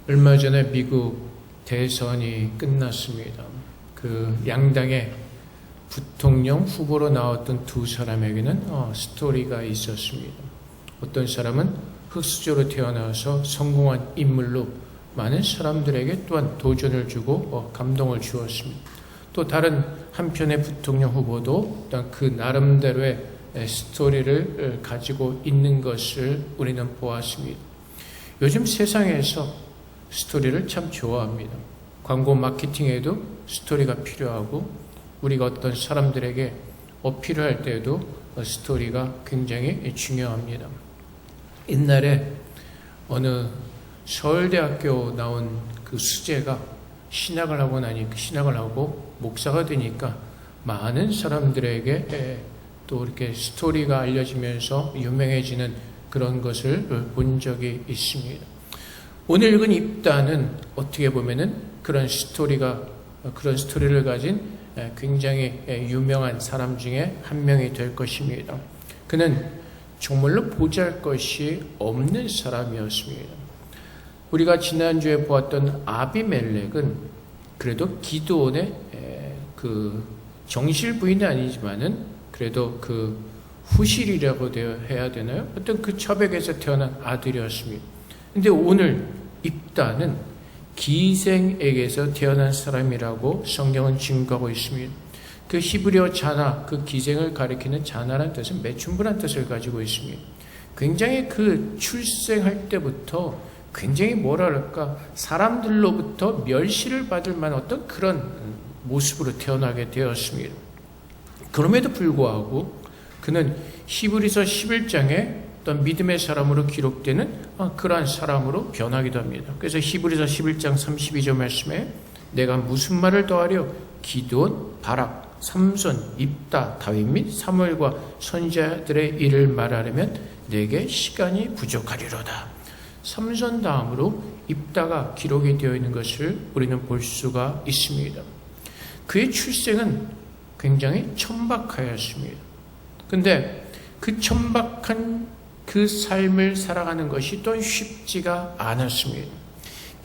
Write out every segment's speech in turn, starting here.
얼마 전에 미국 대선이 끝났습니다. 그 양당의 부통령 후보로 나왔던 두 사람에게는 스토리가 있었습니다. 어떤 사람은 흙수저로 태어나서 성공한 인물로 많은 사람들에게 또한 도전을 주고 감동을 주었습니다. 또 다른 한편의 부통령 후보도 또한 그 나름대로의 스토리를 가지고 있는 것을 우리는 보았습니다. 요즘 세상에서 스토리를 참 좋아합니다. 광고 마케팅에도 스토리가 필요하고 우리가 어떤 사람들에게 어필을 할 때에도 스토리가 굉장히 중요합니다. 옛날에 어느 서울대학교 나온 그 수재가 신학을 하고 목사가 되니까 많은 사람들에게 또 이렇게 스토리가 알려지면서 유명해지는 그런 것을 본 적이 있습니다. 오늘 읽은 입다는 어떻게 보면은 그런 스토리를 가진 굉장히 유명한 사람 중에 한 명이 될 것입니다. 그는 정말로 보잘것이 없는 사람이었습니다. 우리가 지난주에 보았던 아비멜렉은 그래도 기드온의 그 정실 부인은 아니지만은 그래도 그 후실이라고 해야 되나요? 어떤 그 처백에서 태어난 아들이었습니다. 근데 오늘 입다는 기생에게서 태어난 사람이라고 성경은 증거하고 있습니다. 그 히브리어 자나, 그 기생을 가리키는 자나라는 뜻은 매춘부란 뜻을 가지고 있습니다. 굉장히 그 출생할 때부터 굉장히 사람들로부터 멸시를 받을 만한 어떤 그런 모습으로 태어나게 되었습니다. 그럼에도 불구하고 그는 히브리서 11장에 어떤 믿음의 사람으로 기록되는 그러한 사람으로 변하기도 합니다. 그래서 히브리서 11장 32절 말씀에 내가 무슨 말을 더하려 기드온, 바락, 삼손, 입다, 다윗 및 사무엘과 선지자들의 일을 말하려면 내게 시간이 부족하리로다. 삼손 다음으로 입다가 기록이 되어 있는 것을 우리는 볼 수가 있습니다. 그의 출생은 굉장히 천박하였습니다. 근데 그 천박한 그 삶을 살아가는 것이 또 쉽지가 않았습니다.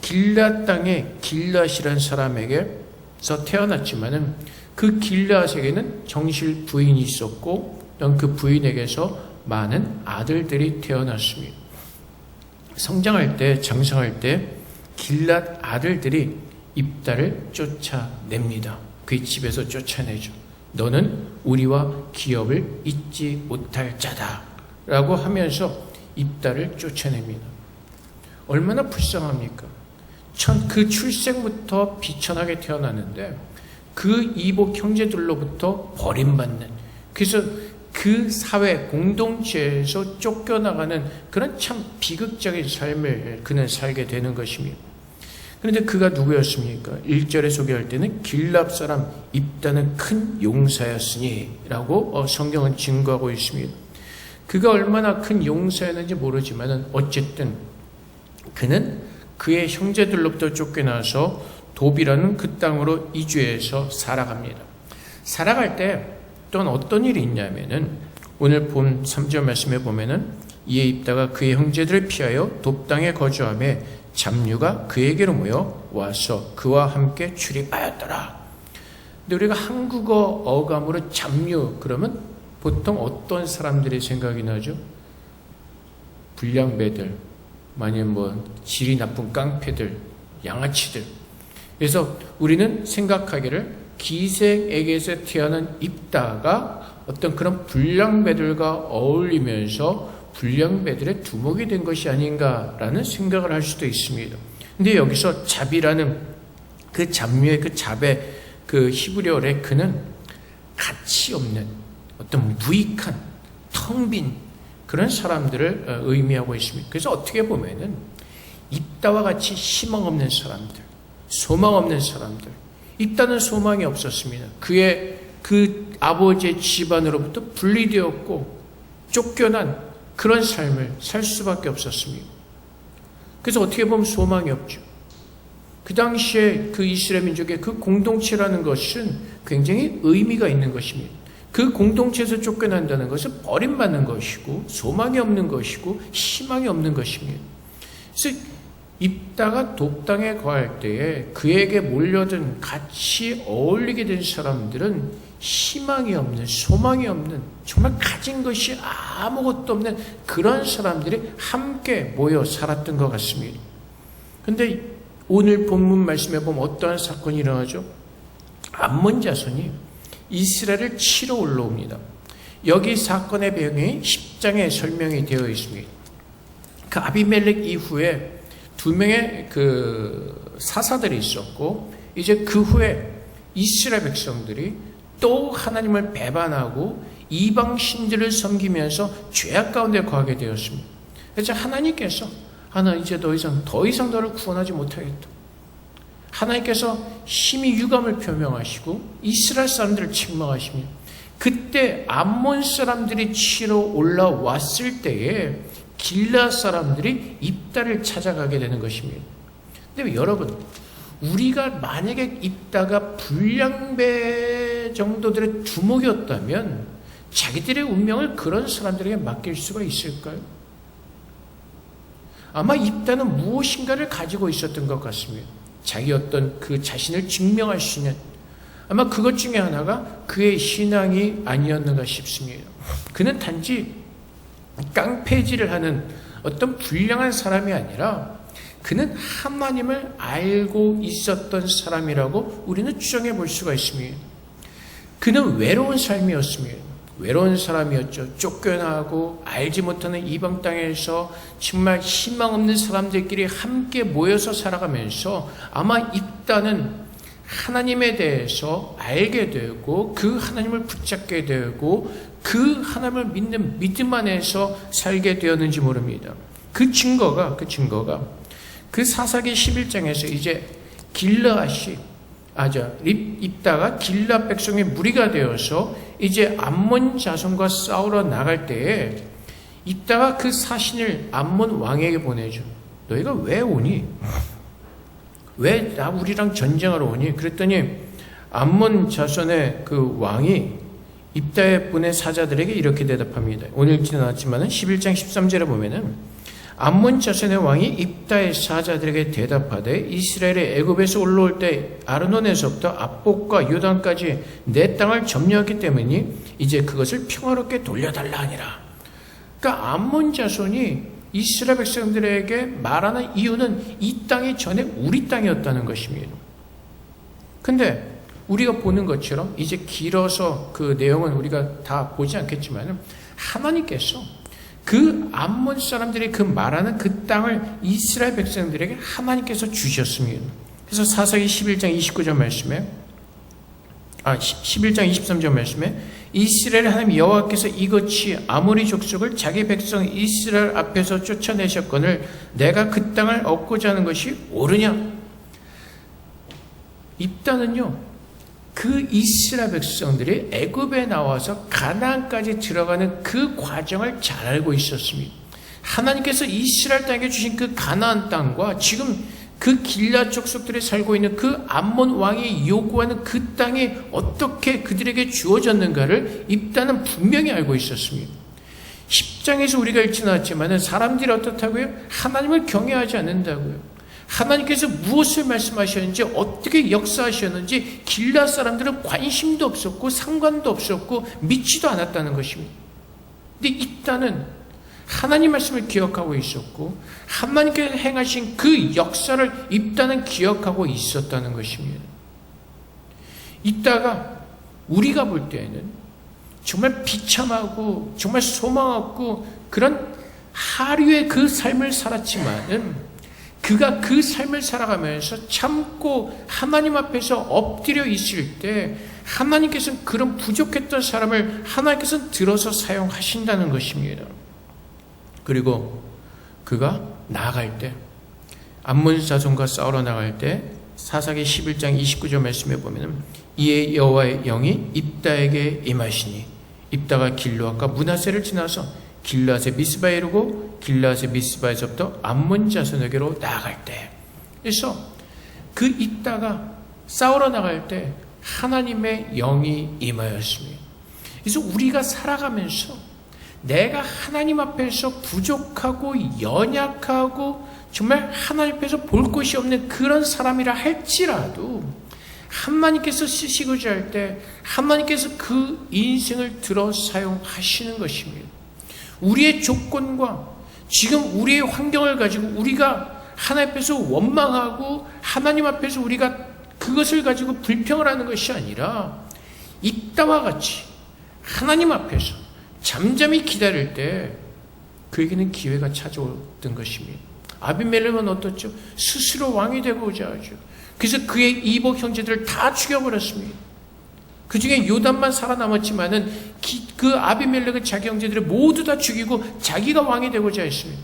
길앗 땅의 길앗이라는 사람에게서 태어났지만은 그 길앗에게는 정실 부인이 있었고 그 부인에게서 많은 아들들이 태어났습니다. 성장할 때, 장성할 때 길앗 아들들이 입다를 쫓아냅니다. 그의 집에서 쫓아내죠. 너는 우리와 기업을 잊지 못할 자다 라고 하면서 입다를 쫓아냅니다. 얼마나 불쌍합니까? 그 출생부터 비천하게 태어났는데 그 이복 형제들로부터 버림받는, 그래서 그 사회 공동체에서 쫓겨나가는 그런 참 비극적인 삶을 그는 살게 되는 것입니다. 그런데 그가 누구였습니까? 1절에 소개할 때는 길랍 사람 입다는 큰 용사였으니 라고 성경은 증거하고 있습니다. 그가 얼마나 큰 용사였는지 모르지만 어쨌든 그는 그의 형제들로부터 쫓겨나서 도비라는 그 땅으로 이주해서 살아갑니다. 살아갈 때 또한 어떤 일이 있냐면은 오늘 본 3절 말씀에 보면은 이에 입다가 그의 형제들을 피하여 돕 땅에 거주하며 잡류가 그에게로 모여 와서 그와 함께 출입하였더라. 근데 우리가 한국어 어감으로 잡류 그러면 보통 어떤 사람들의 생각이 나죠? 불량배들, 아니면 질이 나쁜 깡패들, 양아치들. 그래서 우리는 생각하기를 기생에게서 태어난 입다가 어떤 그런 불량배들과 어울리면서 불량배들의 두목이 된 것이 아닌가라는 생각을 할 수도 있습니다. 근데 여기서 잡이라는 그 잡류의 그 잡의 그 히브리어 레크는 가치 없는 어떤 무익한 텅 빈 그런 사람들을 의미하고 있습니다. 그래서 어떻게 보면은 입다와 같이 희망 없는 사람들, 소망 없는 사람들, 입다는 소망이 없었습니다. 그의 그 아버지의 집안으로부터 분리되었고 쫓겨난 그런 삶을 살 수밖에 없었습니다. 그래서 어떻게 보면 소망이 없죠. 그 당시에 그 이스라엘 민족의 그 공동체라는 것은 굉장히 의미가 있는 것입니다. 그 공동체에서 쫓겨난다는 것은 버림받는 것이고 소망이 없는 것이고 희망이 없는 것입니다. 그래서 입다가 독당에 거할 때에 그에게 몰려든 같이 어울리게 된 사람들은 희망이 없는, 소망이 없는, 정말 가진 것이 아무것도 없는 그런 사람들이 함께 모여 살았던 것 같습니다. 근데 오늘 본문 말씀에 보면 어떠한 사건이 일어나죠? 암몬 자손이 이스라엘을 치러 올라옵니다. 여기 사건의 배경이 10장에 설명이 되어 있습니다. 그 아비멜렉 이후에 2명의 그 사사들이 있었고, 이제 그 후에 이스라엘 백성들이 또 하나님을 배반하고 이방 신들을 섬기면서 죄악 가운데 거하게 되었습니다. 그래서 하나님께서 이제 더 이상 너를 구원하지 못하겠다. 하나님께서 심히 유감을 표명하시고 이스라엘 사람들을 책망하십니다. 그때 암몬 사람들이 치러 올라왔을 때에 길라 사람들이 입다를 찾아가게 되는 것입니다. 근데 여러분, 우리가 만약에 입다가 불량배 정도들의 두목이었다면 자기들의 운명을 그런 사람들에게 맡길 수가 있을까요? 아마 입다는 무엇인가를 가지고 있었던 것 같습니다. 자기 어떤 그 자신을 증명할 수 있는, 아마 그것 중에 하나가 그의 신앙이 아니었는가 싶습니다. 그는 단지 깡패질을 하는 어떤 불량한 사람이 아니라 그는 하나님을 알고 있었던 사람이라고 우리는 추정해 볼 수가 있습니다. 그는 외로운 삶이었습니다. 외로운 사람이었죠. 쫓겨나고 알지 못하는 이방 땅에서 정말 희망 없는 사람들끼리 함께 모여서 살아가면서 아마 입다는 하나님에 대해서 알게 되고 그 하나님을 붙잡게 되고 그 하나님을 믿는 믿음 안에서 살게 되었는지 모릅니다. 그 증거가 그 사사기 11장에서 이제 길르앗이 입다가 길르앗 백성의 무리가 되어서 이제 암몬 자손과 싸우러 나갈 때에 입다가 그 사신을 암몬 왕에게 보내죠. 너희가 왜 오니? 왜 우리랑 전쟁하러 오니? 그랬더니 암몬 자손의 그 왕이 입다에 보낸 사자들에게 이렇게 대답합니다. 오늘 읽지는 않았지만 11장 13절에 보면은 암몬 자손의 왕이 입다의 사자들에게 대답하되 이스라엘의 애굽에서 올라올 때 아르논에서부터 압복과 요단까지 내 땅을 점령했기 때문이니 이제 그것을 평화롭게 돌려달라 하니라. 그러니까 암몬 자손이 이스라엘 백성들에게 말하는 이유는 이 땅이 전에 우리 땅이었다는 것입니다. 근데 우리가 보는 것처럼 이제 길어서 그 내용은 우리가 다 보지 않겠지만 하나님께서 그 암몬 사람들이 그 말하는 그 땅을 이스라엘 백성들에게 하나님께서 주셨습니다. 그래서 사사기 11장 29절 말씀에 11장 23절 말씀에 이스라엘 하나님 여호와께서 이같이 아모리 족속을 자기 백성 이스라엘 앞에서 쫓아내셨거늘 내가 그 땅을 얻고자 하는 것이 옳으냐? 입다는요, 그 이스라엘 백성들이 애굽에 나와서 가나안까지 들어가는 그 과정을 잘 알고 있었습니다. 하나님께서 이스라엘 땅에 주신 그 가나안 땅과 지금 그 길라 족속들이 살고 있는 그 암몬 왕이 요구하는 그 땅이 어떻게 그들에게 주어졌는가를 입다는 분명히 알고 있었습니다. 10장에서 우리가 읽지 않았지만 사람들이 어떻다고요? 하나님을 경외하지 않는다고요. 하나님께서 무엇을 말씀하셨는지 어떻게 역사하셨는지 길라 사람들은 관심도 없었고 상관도 없었고 믿지도 않았다는 것입니다. 근데 입다는 하나님 말씀을 기억하고 있었고 하나님께서 행하신 그 역사를 입다는 기억하고 있었다는 것입니다. 입다가 우리가 볼 때에는 정말 비참하고 정말 소망 없고 그런 하류의 그 삶을 살았지만은 그가 그 삶을 살아가면서 참고 하나님 앞에서 엎드려 있을 때 하나님께서는 그런 부족했던 사람을 하나님께서는 들어서 사용하신다는 것입니다. 그리고 그가 나아갈 때 암몬 자손과 싸우러 나갈 때 사사기 11장 29절 말씀에 보면 이에 여호와의 영이 입다에게 임하시니 입다가 길르앗과 므낫세를 지나서 길르앗의 미스바에 이르고 길르앗의 미스바에서부터 암몬 자손에게로 나아갈 때, 그래서 그 입다가 싸우러 나갈 때 하나님의 영이 임하였습니다. 그래서 우리가 살아가면서 내가 하나님 앞에서 부족하고 연약하고 정말 하나님 앞에서 볼 것이 없는 그런 사람이라 할지라도 하나님께서 쓰시고자 할 때 하나님께서 그 인생을 들어 사용하시는 것입니다. 우리의 조건과 지금 우리의 환경을 가지고 우리가 하나님 앞에서 원망하고 하나님 앞에서 우리가 그것을 가지고 불평을 하는 것이 아니라 입다와 같이 하나님 앞에서 잠잠히 기다릴 때 그에게는 기회가 찾아오던 것입니다. 아비멜렉은 어떻죠? 스스로 왕이 되고자 하죠. 그래서 그의 이복 형제들을 다 죽여버렸습니다. 그 중에 요담만 살아남았지만은 그 아비멜렉은 자기 형제들을 모두 다 죽이고 자기가 왕이 되고자 했습니다.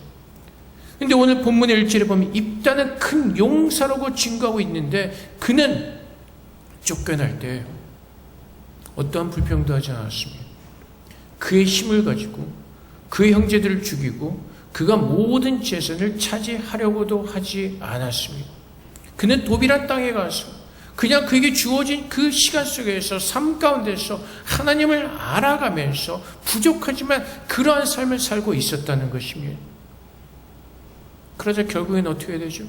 근데 오늘 본문의 1절에 보면 입다는 큰 용사라고 증거하고 있는데 그는 쫓겨날 때 어떠한 불평도 하지 않았습니다. 그의 힘을 가지고 그의 형제들을 죽이고 그가 모든 재산을 차지하려고도 하지 않았습니다. 그는 도비란 땅에 가서 그냥 그에게 주어진 그 시간 속에서 삶 가운데서 하나님을 알아가면서 부족하지만 그러한 삶을 살고 있었다는 것입니다. 그러자 결국엔 어떻게 되죠?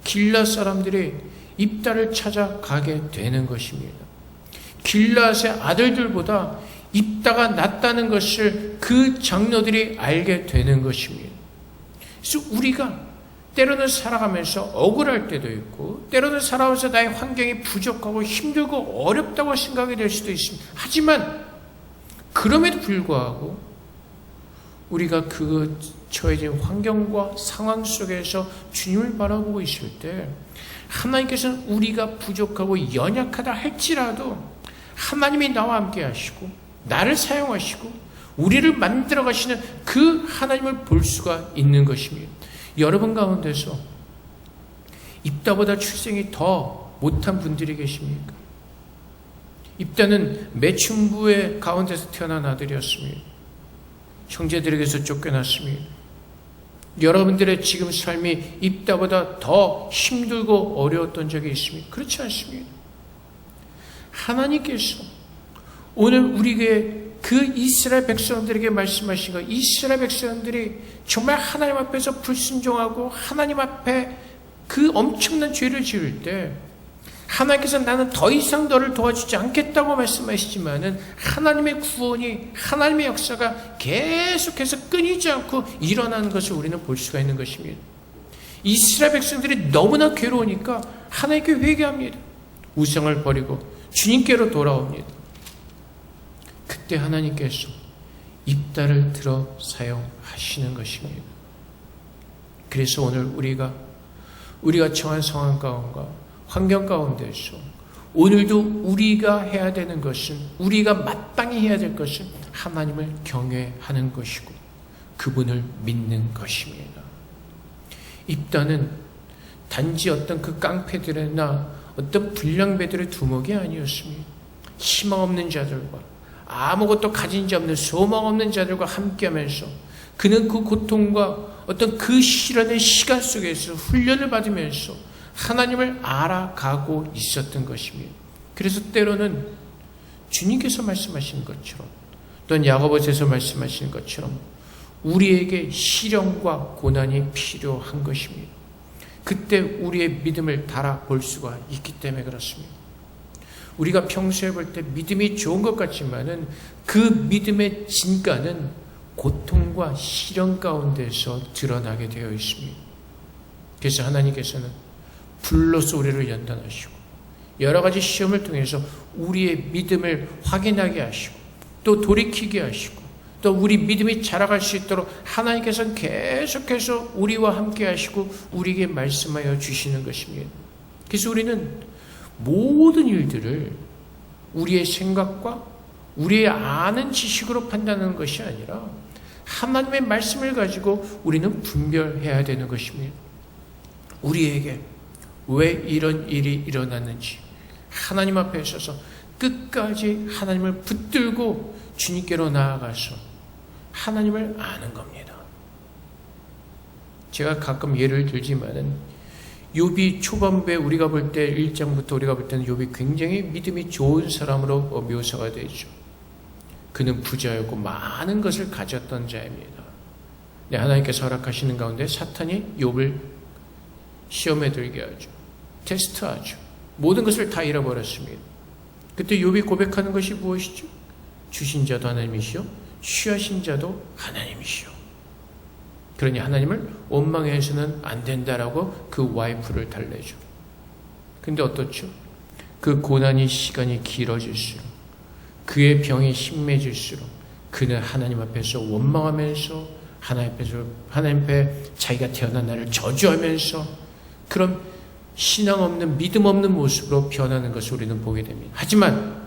길앗 사람들이 입다를 찾아가게 되는 것입니다. 길앗의 아들들보다 입다가 낫다는 것을 그 장로들이 알게 되는 것입니다. 그래서 우리가 때로는 살아가면서 억울할 때도 있고 때로는 살아가면서 나의 환경이 부족하고 힘들고 어렵다고 생각이 될 수도 있습니다. 하지만 그럼에도 불구하고 우리가 그 처해진 환경과 상황 속에서 주님을 바라보고 있을 때 하나님께서는 우리가 부족하고 연약하다 할지라도 하나님이 나와 함께 하시고 나를 사용하시고 우리를 만들어 가시는 그 하나님을 볼 수가 있는 것입니다. 여러분 가운데서 입다보다 출생이 더 못한 분들이 계십니까? 입다는 매춘부의 가운데서 태어난 아들이었습니다. 형제들에게서 쫓겨났습니다. 여러분들의 지금 삶이 입다보다 더 힘들고 어려웠던 적이 있습니다. 그렇지 않습니다. 하나님께서 오늘 우리에게 그 이스라엘 백성들에게 말씀하신 것, 이스라엘 백성들이 정말 하나님 앞에서 불순종하고 하나님 앞에 그 엄청난 죄를 지을 때 하나님께서 나는 더 이상 너를 도와주지 않겠다고 말씀하시지만은 하나님의 구원이 하나님의 역사가 계속해서 끊이지 않고 일어나는 것을 우리는 볼 수가 있는 것입니다. 이스라엘 백성들이 너무나 괴로우니까 하나님께 회개합니다. 우상을 버리고 주님께로 돌아옵니다. 그때 하나님께서 입다를 들어 사용하시는 것입니다. 그래서 오늘 우리가 처한 상황 가운데 환경 가운데서 오늘도 우리가 해야 되는 것은 우리가 마땅히 해야 될 것은 하나님을 경외하는 것이고 그분을 믿는 것입니다. 입다는 단지 어떤 그 깡패들이나 어떤 불량배들의 두목이 아니었습니다. 희망 없는 자들과 아무것도 가진 자 없는 소망 없는 자들과 함께하면서 그는 그 고통과 어떤 그 시련의 시간 속에서 훈련을 받으면서 하나님을 알아가고 있었던 것입니다. 그래서 때로는 주님께서 말씀하신 것처럼 또는 야고보서에서 말씀하신 것처럼 우리에게 시련과 고난이 필요한 것입니다. 그때 우리의 믿음을 달아볼 수가 있기 때문에 그렇습니다. 우리가 평소에 볼 때 믿음이 좋은 것 같지만은 그 믿음의 진가는 고통과 시련 가운데서 드러나게 되어 있습니다. 그래서 하나님께서는 불로서 우리를 연단하시고 여러 가지 시험을 통해서 우리의 믿음을 확인하게 하시고 또 돌이키게 하시고 또 우리 믿음이 자라갈 수 있도록 하나님께서는 계속해서 우리와 함께 하시고 우리에게 말씀하여 주시는 것입니다. 그래서 우리는 모든 일들을 우리의 생각과 우리의 아는 지식으로 판단하는 것이 아니라 하나님의 말씀을 가지고 우리는 분별해야 되는 것입니다. 우리에게 왜 이런 일이 일어났는지 하나님 앞에 서서 끝까지 하나님을 붙들고 주님께로 나아가서 하나님을 아는 겁니다. 제가 가끔 예를 들지만은 욥이 초반부에 우리가 볼 때 1장부터 우리가 볼 때는 욥이 굉장히 믿음이 좋은 사람으로 묘사가 되죠. 그는 부자였고 많은 것을 가졌던 자입니다. 하나님께서 허락하시는 가운데 사탄이 욥을 시험에 들게 하죠. 테스트하죠. 모든 것을 다 잃어버렸습니다. 그때 욥이 고백하는 것이 무엇이죠? 주신 자도 하나님이시오, 취하신 자도 하나님이시오. 그러니 하나님을 원망해서는 안 된다라고 그 와이프를 달래죠. 근데 어떻죠? 그 고난이 시간이 길어질수록, 그의 병이 심해질수록 그는 하나님 앞에서 원망하면서 하나님 앞에 자기가 태어난 날을 저주하면서 그런 신앙 없는, 믿음 없는 모습으로 변하는 것을 우리는 보게 됩니다. 하지만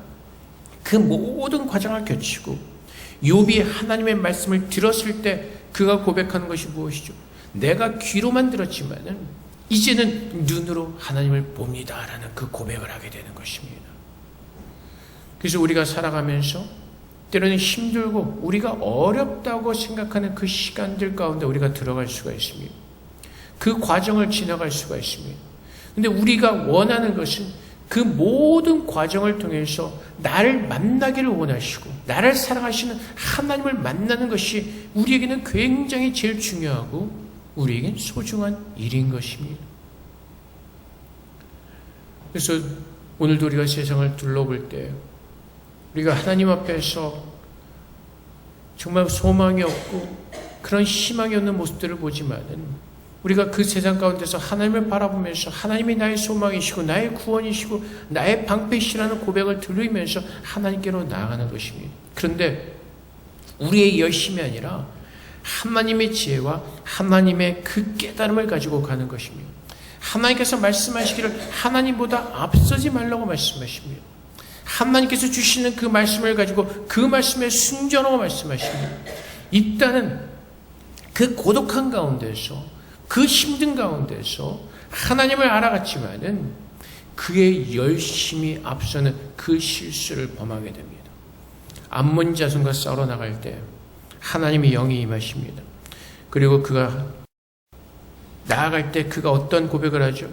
그 모든 과정을 거치고 욥이 하나님의 말씀을 들었을 때 그가 고백하는 것이 무엇이죠? 내가 귀로만 들었지만은 이제는 눈으로 하나님을 봅니다라는 그 고백을 하게 되는 것입니다. 그래서 우리가 살아가면서 때로는 힘들고 우리가 어렵다고 생각하는 그 시간들 가운데 우리가 들어갈 수가 있습니다. 그 과정을 지나갈 수가 있습니다. 근데 우리가 원하는 것은 그 모든 과정을 통해서 나를 만나기를 원하시고 나를 사랑하시는 하나님을 만나는 것이 우리에게는 굉장히 제일 중요하고 우리에겐 소중한 일인 것입니다. 그래서 오늘도 우리가 세상을 둘러볼 때 우리가 하나님 앞에서 정말 소망이 없고 그런 희망이 없는 모습들을 보지만은 우리가 그 세상 가운데서 하나님을 바라보면서 하나님이 나의 소망이시고 나의 구원이시고 나의 방패시라는 고백을 들으면서 하나님께로 나아가는 것입니다. 그런데 우리의 열심이 아니라 하나님의 지혜와 하나님의 그 깨달음을 가지고 가는 것입니다. 하나님께서 말씀하시기를 하나님보다 앞서지 말라고 말씀하십니다. 하나님께서 주시는 그 말씀을 가지고 그 말씀에 순종하고 말씀하십니다. 일단은 그 고독한 가운데서 그 힘든 가운데서 하나님을 알아갔지만은 그의 열심이 앞서는 그 실수를 범하게 됩니다. 암몬 자손과 싸우러 나갈 때 하나님의 영이 임하십니다. 그리고 그가 나아갈 때 그가 어떤 고백을 하죠?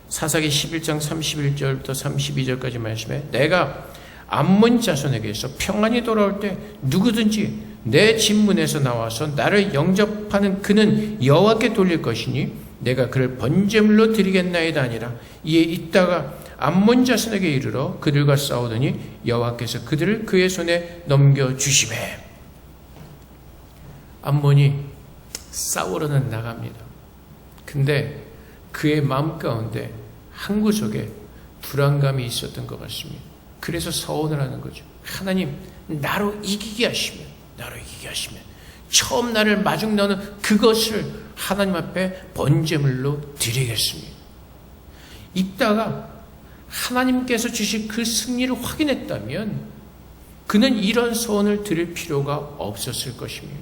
사사기 11장 31절부터 32절까지 말씀에 내가 암몬 자손에게서 평안히 돌아올 때 누구든지 내 집문에서 나와서 나를 영접하는 그는 여호와께 돌릴 것이니 내가 그를 번제물로 드리겠나이다 아니라 이에 있다가 암몬 자손에게 이르러 그들과 싸우더니 여호와께서 그들을 그의 손에 넘겨주시매. 암몬이 싸우러는 나갑니다. 근데 그의 마음 가운데 한 구석에 불안감이 있었던 것 같습니다. 그래서 서원을 하는 거죠. 하나님 나로 이기게 하시면 처음 나를 마중 나오는 그것을 하나님 앞에 번제물로 드리겠습니다. 이따가 하나님께서 주신 그 승리를 확인했다면 그는 이런 서원을 드릴 필요가 없었을 것입니다.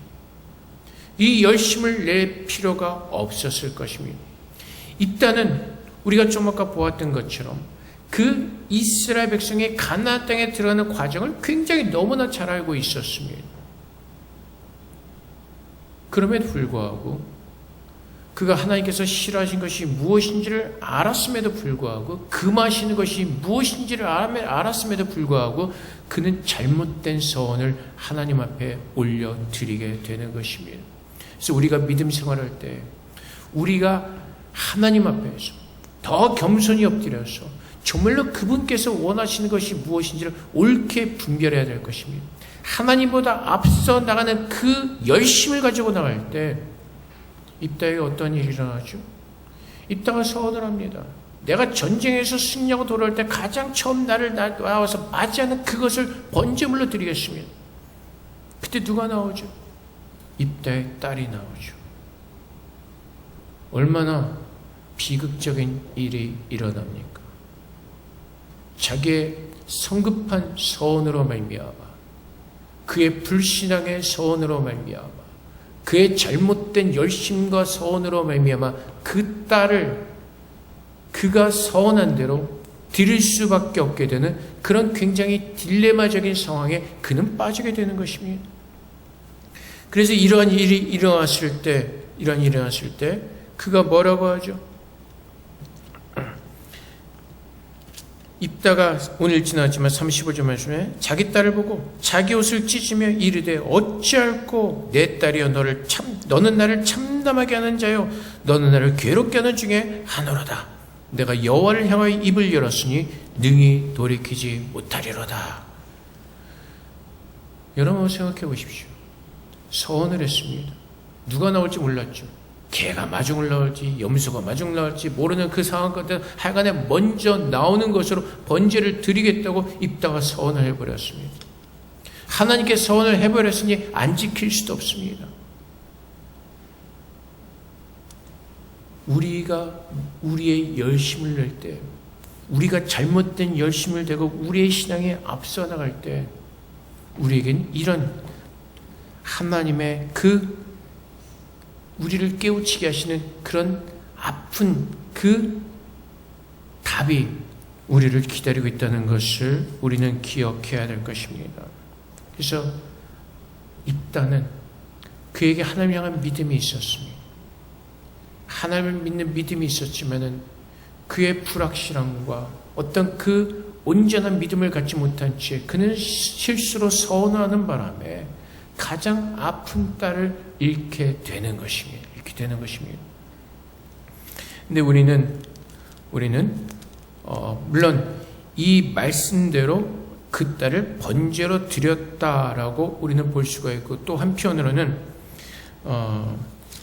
이 열심을 낼 필요가 없었을 것입니다. 일단은 우리가 좀 아까 보았던 것처럼 그 이스라엘 백성이 가나안 땅에 들어가는 과정을 굉장히 너무나 잘 알고 있었습니다. 그럼에도 불구하고 그가 하나님께서 싫어하신 것이 무엇인지를 알았음에도 불구하고 금하시는 것이 무엇인지를 알았음에도 불구하고 그는 잘못된 서원을 하나님 앞에 올려드리게 되는 것입니다. 그래서 우리가 믿음 생활할 때 우리가 하나님 앞에서 더 겸손히 엎드려서 정말로 그분께서 원하시는 것이 무엇인지를 옳게 분별해야 될 것입니다. 하나님보다 앞서 나가는 그 열심을 가지고 나갈 때 이따에 어떤 일이 일어나죠? 이따가 서원을 합니다. 내가 전쟁에서 승리하고 돌아올 때 가장 처음 나를 나와서 맞이하는 그것을 번제물로 드리겠습니다. 그때 누가 나오죠? 이따에 딸이 나오죠. 얼마나 비극적인 일이 일어납니까? 자기의 성급한 서원으로 말미암아 그의 불신앙의 서원으로 말미암아 그의 잘못된 열심과 서원으로 말미암아 그 딸을 그가 서원한 대로 드릴 수밖에 없게 되는 그런 굉장히 딜레마적인 상황에 그는 빠지게 되는 것입니다. 그래서 이러한 일이 일어났을 때 그가 뭐라고 하죠? 입다가 오늘 지났지만 35절 말씀에 자기 딸을 보고 자기 옷을 찢으며 이르되 어찌할꼬 내 딸이여 너는 나를 참담하게 하는 자요 너는 나를 괴롭게 하는 중에 하노라다. 내가 여호와를 향하여 입을 열었으니 능히 돌이키지 못하리로다. 여러분 생각해 보십시오. 서원을 했습니다. 누가 나올지 몰랐죠. 개가 마중을 나올지 염소가 마중을 나올지 모르는 그 상황 가운데 하여간에 먼저 나오는 것으로 번제를 드리겠다고 입다가 서원을 해버렸습니다. 하나님께 서원을 해버렸으니 안 지킬 수도 없습니다. 우리가 우리의 열심을 낼 때, 우리가 잘못된 열심을 대고 우리의 신앙에 앞서 나갈 때 우리에겐 이런 하나님의 우리를 깨우치게 하시는 그런 아픈 그 답이 우리를 기다리고 있다는 것을 우리는 기억해야 될 것입니다. 그래서 입다는 그에게 하나님을 향한 믿음이 있었습니다. 하나님을 믿는 믿음이 있었지만은 그의 불확실함과 어떤 그 온전한 믿음을 갖지 못한 채 그는 실수로 서원하는 바람에 가장 아픈 딸을 잃게 되는 것입니다. 근데 우리는 물론 이 말씀대로 그 딸을 번제로 드렸다라고 우리는 볼 수가 있고, 또 한편으로는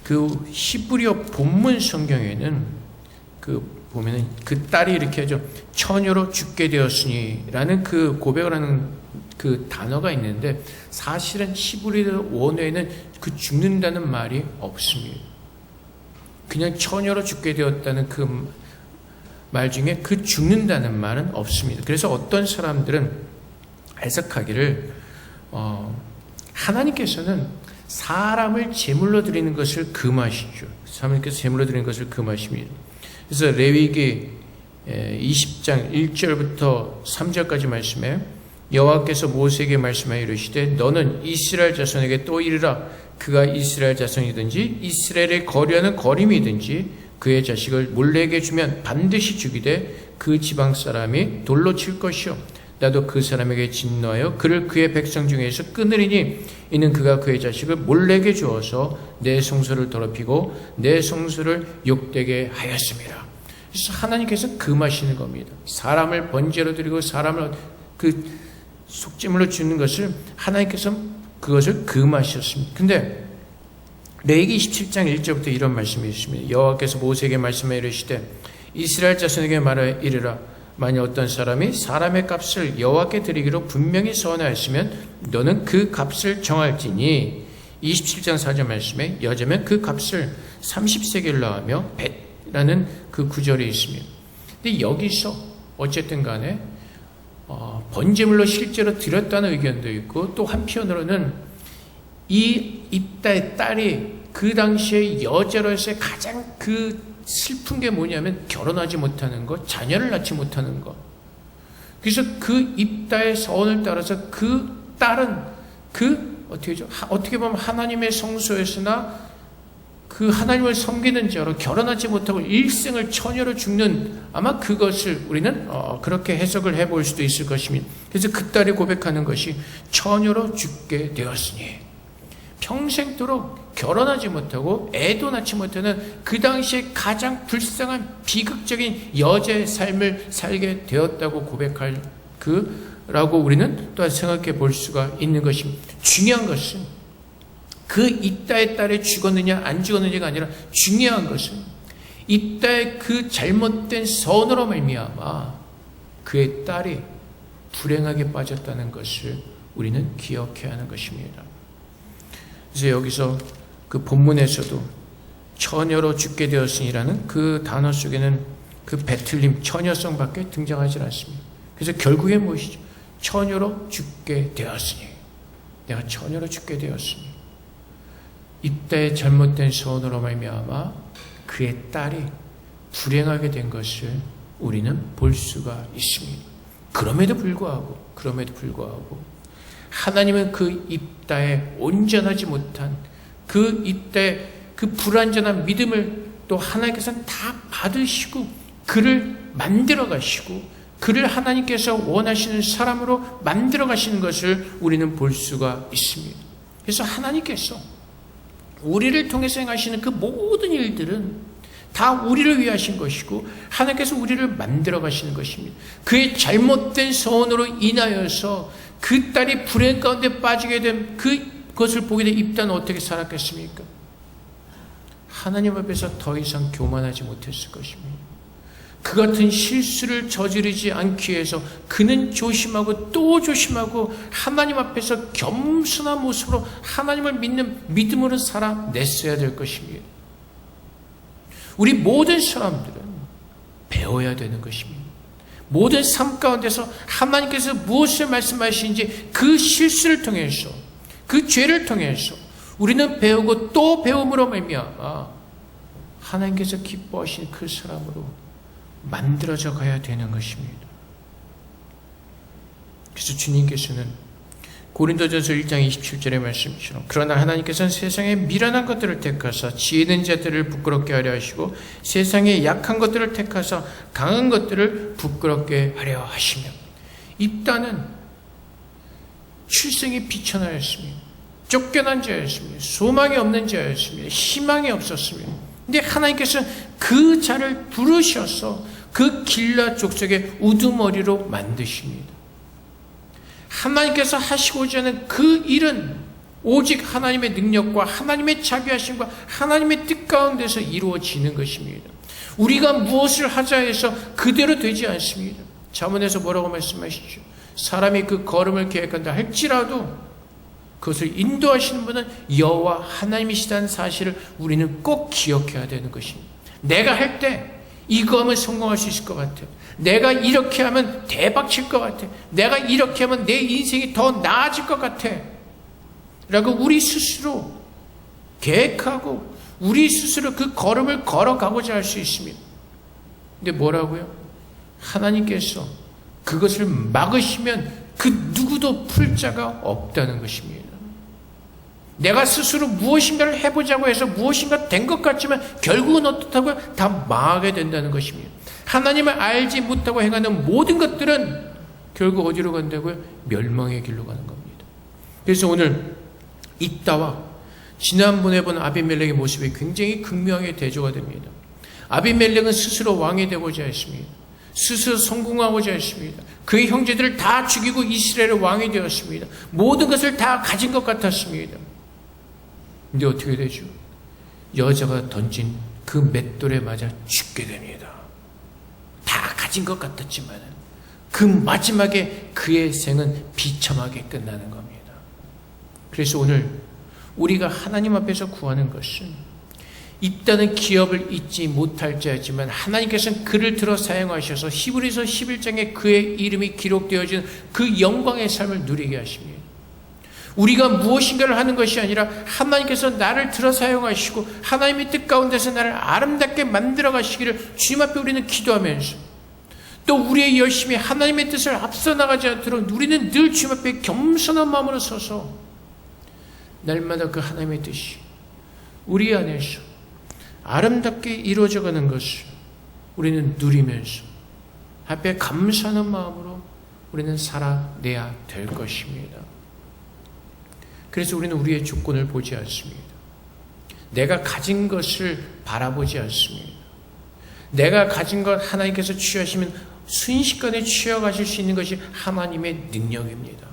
그 히브리어 본문 성경에는 보면은 그 딸이 이렇게 하죠. 처녀로 죽게 되었으니라는 그 고백을 하는 그 단어가 있는데, 사실은 히브리어 원어에는 그 죽는다는 말이 없습니다. 그냥 처녀로 죽게 되었다는 그 말 중에 그 죽는다는 말은 없습니다. 그래서 어떤 사람들은 해석하기를 하나님께서는 사람을 제물로 드리는 것을 금하시죠. 하나님께서 제물로 드리는 것을 금하십니다. 그래서 레위기 20장 1절부터 3절까지 말씀에 여호와께서 모세에게 말씀하여 이르시되 너는 이스라엘 자손에게 또 이르라. 그가 이스라엘 자손이든지 이스라엘의 거류하는 거림이든지 그의 자식을 몰래에게 주면 반드시 죽이되 그 지방 사람이 돌로 칠 것이요 나도 그 사람에게 진노하여 그를 그의 백성 중에서 끊으리니 이는 그가 그의 자식을 몰래에게 주어서 내 성소를 더럽히고 내 성소를 욕되게 하였습니다. 그래서 하나님께서 금하시는 겁니다. 사람을 번제로 드리고 사람을 그 속죄물로 주는 것을 하나님께서 그것을 금하셨습니다. 근데 레위기 27장 1절부터 이런 말씀이 있습니다. 여호와께서 모세에게 말씀하여 이르시되 이스라엘 자손에게 말하여 이르라. 만약 어떤 사람이 사람의 값을 여호와께 드리기로 분명히 서원하였으면 너는 그 값을 정할지니 27장 4절 말씀에 여자면 그 값을 30세겔로 하며 벳라는 그 구절이 있습니다. 근데 여기서 어쨌든 간에 번제물로 실제로 드렸다는 의견도 있고, 또 한편으로는 이 입다의 딸이 그 당시에 여자로서의 가장 그 슬픈 게 뭐냐면 결혼하지 못하는 것, 자녀를 낳지 못하는 것. 그래서 그 입다의 서원을 따라서 그 딸은 어떻게 보면 하나님의 성소에서나 그 하나님을 섬기는 자로 결혼하지 못하고 일생을 처녀로 죽는, 아마 그것을 우리는 그렇게 해석을 해볼 수도 있을 것입니다. 그래서 그 딸이 고백하는 것이 처녀로 죽게 되었으니, 평생도록 결혼하지 못하고 애도 낳지 못하는 그 당시에 가장 불쌍한 비극적인 여자의 삶을 살게 되었다고 고백할 라고 우리는 또한 생각해 볼 수가 있는 것입니다. 중요한 것은 그 입다의 딸이 죽었느냐 안 죽었느냐가 아니라, 중요한 것은 입다의 그 잘못된 선으로 말미암아 그의 딸이 불행하게 빠졌다는 것을 우리는 기억해야 하는 것입니다. 그래서 여기서 그 본문에서도 처녀로 죽게 되었으니라는 그 단어 속에는 그 베틀림 처녀성밖에 등장하지 않습니다. 그래서 결국엔 무엇이죠? 처녀로 죽게 되었으니, 내가 처녀로 죽게 되었으니, 입다의 잘못된 서원으로 말미암아 그의 딸이 불행하게 된 것을 우리는 볼 수가 있습니다. 그럼에도 불구하고 하나님은 그 입다에 온전하지 못한 그 입다의 그 불완전한 믿음을 또 하나님께서는 다 받으시고 그를 만들어 가시고 그를 하나님께서 원하시는 사람으로 만들어 가시는 것을 우리는 볼 수가 있습니다. 그래서 하나님께서 우리를 통해서 행하시는 그 모든 일들은 다 우리를 위해 하신 것이고 하나님께서 우리를 만들어 가시는 것입니다. 그의 잘못된 서원으로 인하여서 그 딸이 불행 가운데 빠지게 된 그것을 보게 된 입다는 어떻게 살았겠습니까? 하나님 앞에서 더 이상 교만하지 못했을 것입니다. 그 같은 실수를 저지르지 않기 위해서 그는 조심하고 또 조심하고 하나님 앞에서 겸손한 모습으로 하나님을 믿는 믿음으로 살아냈어야 될 것입니다. 우리 모든 사람들은 배워야 되는 것입니다. 모든 삶 가운데서 하나님께서 무엇을 말씀하시는지 그 실수를 통해서, 그 죄를 통해서 우리는 배우고 또 배움으로 말미암아 하나님께서 기뻐하시는 그 사람으로 만들어져 가야 되는 것입니다. 그래서 주님께서는 고린도전서 1장 27절의 말씀처럼 그러나 하나님께서는 세상의 미련한 것들을 택하사 지혜 있는 자들을 부끄럽게 하려 하시고 세상의 약한 것들을 택하사 강한 것들을 부끄럽게 하려 하시며, 입다는 출생이 비천하였습니다. 쫓겨난 자였습니다. 소망이 없는 자였습니다. 희망이 없었습니다. 근데 하나님께서 그 자를 부르셔서 그 길라 족속의 우두머리로 만드십니다. 하나님께서 하시고자 하는 그 일은 오직 하나님의 능력과 하나님의 자비하심과 하나님의 뜻 가운데서 이루어지는 것입니다. 우리가 무엇을 하자 해서 그대로 되지 않습니다. 잠언에서 뭐라고 말씀하시죠? 사람이 그 걸음을 계획한다 할지라도 그것을 인도하시는 분은 여호와 하나님이시다는 사실을 우리는 꼭 기억해야 되는 것입니다. 내가 할 때 이거 하면 성공할 수 있을 것 같아. 내가 이렇게 하면 대박 칠 것 같아. 내가 이렇게 하면 내 인생이 더 나아질 것 같아. 라고 우리 스스로 계획하고 우리 스스로 그 걸음을 걸어가고자 할 수 있습니다. 근데 뭐라고요? 하나님께서 그것을 막으시면 그 누구도 풀 자가 없다는 것입니다. 내가 스스로 무엇인가를 해보자고 해서 무엇인가 된 것 같지만 결국은 어떻다고요? 다 망하게 된다는 것입니다. 하나님을 알지 못하고 행하는 모든 것들은 결국 어디로 간다고요? 멸망의 길로 가는 겁니다. 그래서 오늘 입다와 지난번에 본 아비멜렉의 모습이 굉장히 극명하게 대조가 됩니다. 아비멜렉은 스스로 왕이 되고자 했습니다. 스스로 성공하고자 했습니다. 그의 형제들을 다 죽이고 이스라엘의 왕이 되었습니다. 모든 것을 다 가진 것 같았습니다. 근데 어떻게 되죠? 여자가 던진 그 맷돌에 맞아 죽게 됩니다. 다 가진 것 같았지만 그 마지막에 그의 생은 비참하게 끝나는 겁니다. 그래서 오늘 우리가 하나님 앞에서 구하는 것은 입다는 기업을 잊지 못할 자였지만 하나님께서는 그를 들어 사용하셔서 히브리서 11장에 그의 이름이 기록되어진 그 영광의 삶을 누리게 하십니다. 우리가 무엇인가를 하는 것이 아니라 하나님께서 나를 들어 사용하시고 하나님의 뜻 가운데서 나를 아름답게 만들어 가시기를 주님 앞에 우리는 기도하면서, 또 우리의 열심이 하나님의 뜻을 앞서 나가지 않도록 우리는 늘 주님 앞에 겸손한 마음으로 서서 날마다 그 하나님의 뜻이 우리 안에서 아름답게 이루어져가는 것을 우리는 누리면서 앞에 감사하는 마음으로 우리는 살아내야 될 것입니다. 그래서 우리는 우리의 조건을 보지 않습니다. 내가 가진 것을 바라보지 않습니다. 내가 가진 것 하나님께서 취하시면 순식간에 취해가실 수 있는 것이 하나님의 능력입니다.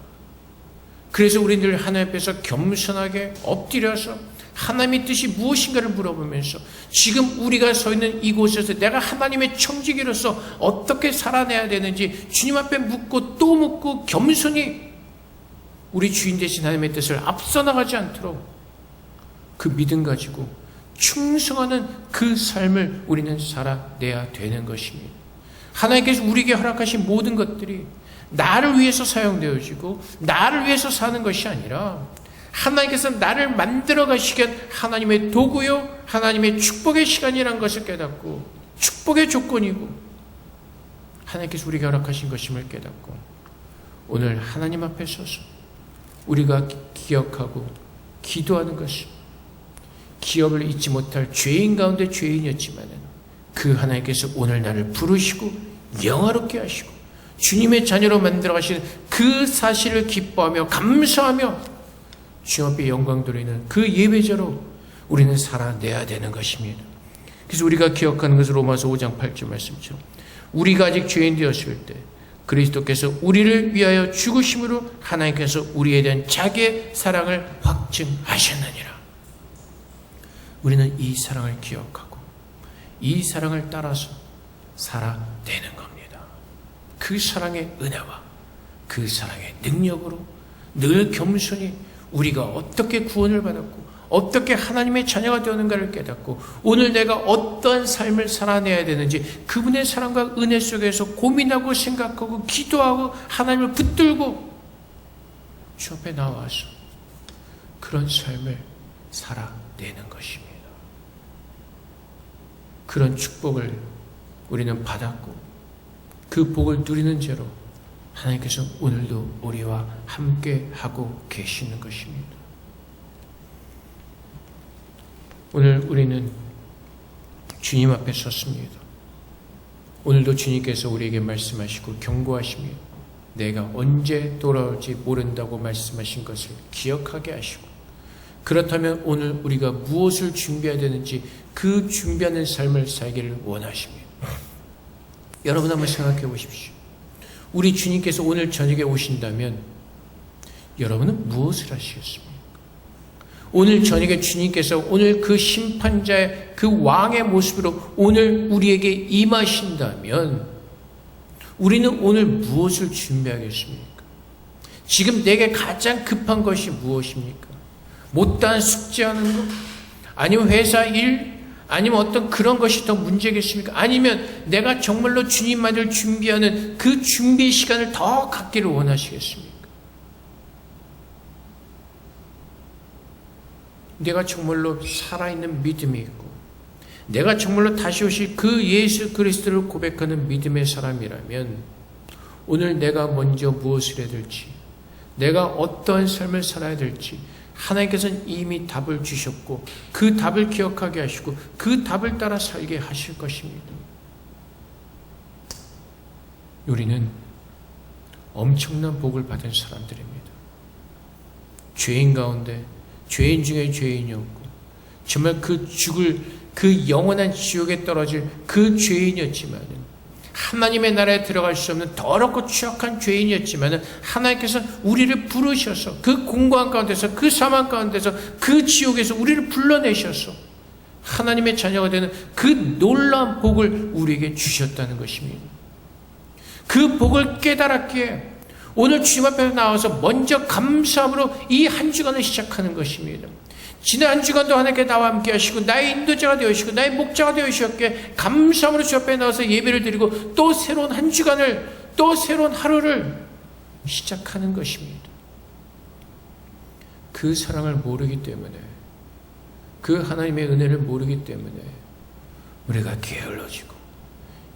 그래서 우리는 늘 하나님 앞에서 겸손하게 엎드려서 하나님의 뜻이 무엇인가를 물어보면서 지금 우리가 서 있는 이곳에서 내가 하나님의 청지기로서 어떻게 살아내야 되는지 주님 앞에 묻고 또 묻고 겸손히 우리 주인 되신 하나님의 뜻을 앞서 나가지 않도록 그 믿음 가지고 충성하는 그 삶을 우리는 살아내야 되는 것입니다. 하나님께서 우리에게 허락하신 모든 것들이 나를 위해서 사용되어지고 나를 위해서 사는 것이 아니라 하나님께서 나를 만들어 가시기 위한 하나님의 도구요 하나님의 축복의 시간이라는 것을 깨닫고 축복의 조건이고 하나님께서 우리에게 허락하신 것임을 깨닫고 오늘 하나님 앞에 서서 우리가 기억하고 기도하는 것이 기업을 잊지 못할 죄인 가운데 죄인이었지만 그 하나님께서 오늘 나를 부르시고 영화롭게 하시고 주님의 자녀로 만들어 가시는 그 사실을 기뻐하며 감사하며 주님 앞에 영광 돌리는 그 예배자로 우리는 살아내야 되는 것입니다. 그래서 우리가 기억하는 것은 로마서 5장 8절 말씀이죠. 우리가 아직 죄인 되었을 때 그리스도께서 우리를 위하여 죽으심으로 하나님께서 우리에 대한 자기의 사랑을 확증하셨느니라. 우리는 이 사랑을 기억하고 이 사랑을 따라서 살아내는 겁니다. 그 사랑의 은혜와 그 사랑의 능력으로 늘 겸손히 우리가 어떻게 구원을 받았고 어떻게 하나님의 자녀가 되었는가를 깨닫고 오늘 내가 어떠한 삶을 살아내야 되는지 그분의 사랑과 은혜 속에서 고민하고 생각하고 기도하고 하나님을 붙들고 주 앞에 나와서 그런 삶을 살아내는 것입니다. 그런 축복을 우리는 받았고 그 복을 누리는 죄로 하나님께서 오늘도 우리와 함께 하고 계시는 것입니다. 오늘 우리는 주님 앞에 섰습니다. 오늘도 주님께서 우리에게 말씀하시고 경고하시며 내가 언제 돌아올지 모른다고 말씀하신 것을 기억하게 하시고 그렇다면 오늘 우리가 무엇을 준비해야 되는지 그 준비하는 삶을 살기를 원하십니다. 여러분 한번 생각해 보십시오. 우리 주님께서 오늘 저녁에 오신다면 여러분은 무엇을 하시겠습니까? 오늘 저녁에 주님께서 오늘 그 심판자의 그 왕의 모습으로 오늘 우리에게 임하신다면 우리는 오늘 무엇을 준비하겠습니까? 지금 내게 가장 급한 것이 무엇입니까? 못다한 숙제하는 것? 아니면 회사 일? 아니면 어떤 그런 것이 더 문제겠습니까? 아니면 내가 정말로 주님만을 준비하는 그 준비 시간을 더 갖기를 원하시겠습니까? 내가 정말로 살아있는 믿음이 있고 내가 정말로 다시 오실 그 예수 그리스도를 고백하는 믿음의 사람이라면 오늘 내가 먼저 무엇을 해야 될지 내가 어떠한 삶을 살아야 될지 하나님께서는 이미 답을 주셨고 그 답을 기억하게 하시고 그 답을 따라 살게 하실 것입니다. 우리는 엄청난 복을 받은 사람들입니다. 죄인 가운데 죄인 중에 죄인이었고 정말 그 영원한 지옥에 떨어질 그 죄인이었지만은 하나님의 나라에 들어갈 수 없는 더럽고 추악한 죄인이었지만은 하나님께서 우리를 부르셔서 그 공고한 가운데서 그 사망 가운데서 그 지옥에서 우리를 불러내셔서 하나님의 자녀가 되는 그 놀라운 복을 우리에게 주셨다는 것입니다. 그 복을 깨달았기에 오늘 주님 앞에 나와서 먼저 감사함으로 이 한 주간을 시작하는 것입니다. 지난 한 주간도 하나님께 나와 함께 하시고 나의 인도자가 되어주시고 나의 목자가 되어주셨기에 감사함으로 주 앞에 나와서 예배를 드리고 또 새로운 한 주간을 또 새로운 하루를 시작하는 것입니다. 그 사랑을 모르기 때문에 그 하나님의 은혜를 모르기 때문에 우리가 게을러지고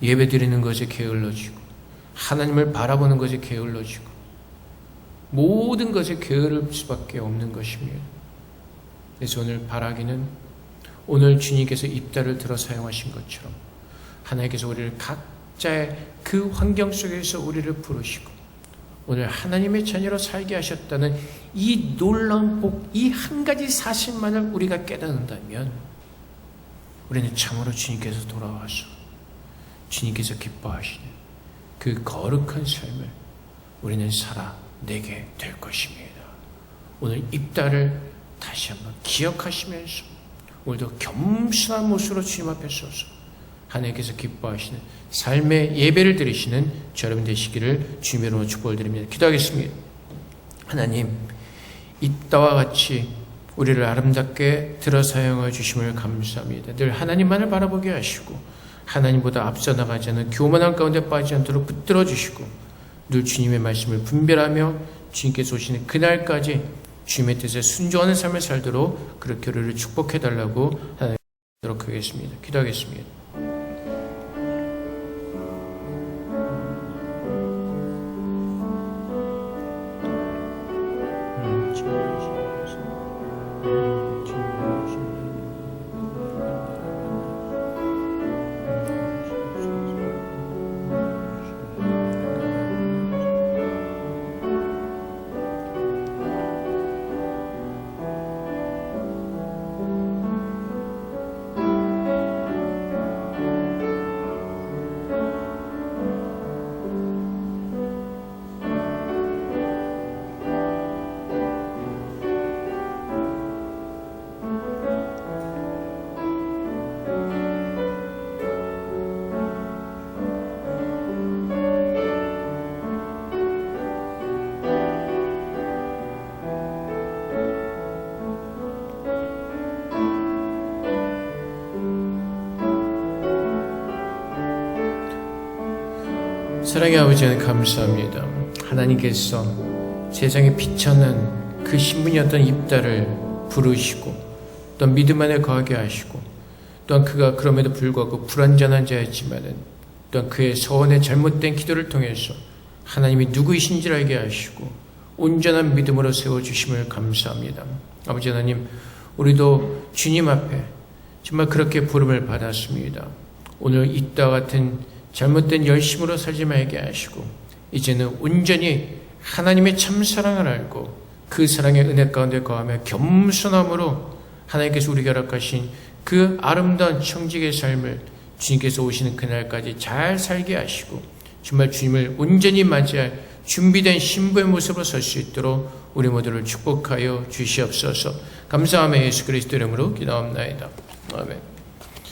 예배 드리는 것에 게을러지고 하나님을 바라보는 것에 게을러지고 모든 것에 게으를 수밖에 없는 것입니다. 그래서 오늘 바라기는 오늘 주님께서 입다를 들어 사용하신 것처럼 하나님께서 우리를 각자의 그 환경 속에서 우리를 부르시고 오늘 하나님의 자녀로 살게 하셨다는 이 놀라운 복, 이 한 가지 사실만을 우리가 깨닫는다면 우리는 참으로 주님께서 돌아와서 주님께서 기뻐하시는 그 거룩한 삶을 우리는 살아내게 될 것입니다. 오늘 입다를 다시 한번 기억하시면서 오늘도 겸손한 모습으로 주님 앞에 서서 하나님께서 기뻐하시는 삶의 예배를 드리시는 여러분 되시기를 주님으로 축복을 드립니다. 기도하겠습니다. 하나님, 이따와 같이 우리를 아름답게 들어 사용해 주심을 감사합니다. 늘 하나님만을 바라보게 하시고 하나님보다 앞서 나가지 않은 교만한 가운데 빠지지 않도록 붙들어 주시고 늘 주님의 말씀을 분별하며 주님께서 오시는 그날까지 주님의 뜻에 순종하는 삶을 살도록 그렇게 우리를 축복해달라고 하도록 하겠습니다. 기도하겠습니다. 사랑의 아버지 하나님 감사합니다. 하나님께서 세상에 비천한 그 신분이었던 입다를 부르시고 또 믿음 안에 거하게 하시고 또한 그가 그럼에도 불구하고 불완전한 자였지만은 또한 그의 서원의 잘못된 기도를 통해서 하나님이 누구이신지를 알게 하시고 온전한 믿음으로 세워주심을 감사합니다. 아버지 하나님, 우리도 주님 앞에 정말 그렇게 부름을 받았습니다. 오늘 이따 같은 잘못된 열심으로 살지 말게 하시고 이제는 온전히 하나님의 참사랑을 알고 그 사랑의 은혜 가운데 거하며 겸손함으로 하나님께서 우리에게 허락하신 그 아름다운 청직의 삶을 주님께서 오시는 그날까지 잘 살게 하시고 정말 주님을 온전히 맞이할 준비된 신부의 모습으로 설 수 있도록 우리 모두를 축복하여 주시옵소서. 감사하며 예수 그리스도 이름으로 기도합나이다. 아멘.